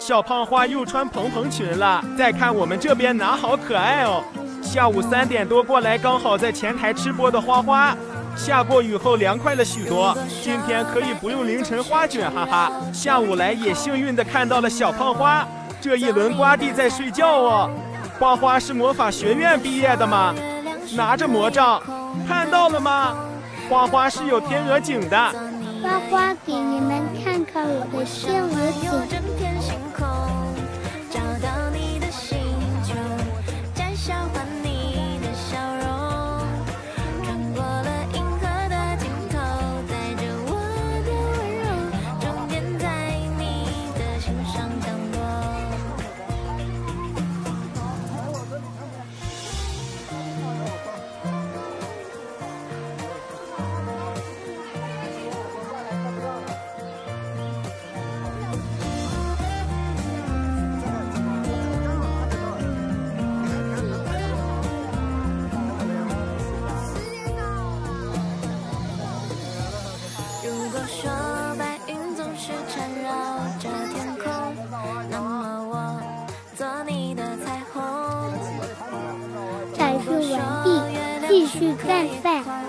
小胖花又穿蓬蓬裙了。再看我们这边哪好可爱哦！下午3点多过来，刚好在前台吃播的花花。下过雨后凉快了许多，今天可以不用凌晨花卷，哈哈。下午来也幸运的看到了小胖花，这一轮瓜地在睡觉哦。花花是魔法学院毕业的吗？拿着魔杖，看到了吗？花花是有天鹅颈的。花花给你们看看我的天鹅颈。采树完毕，继续干饭。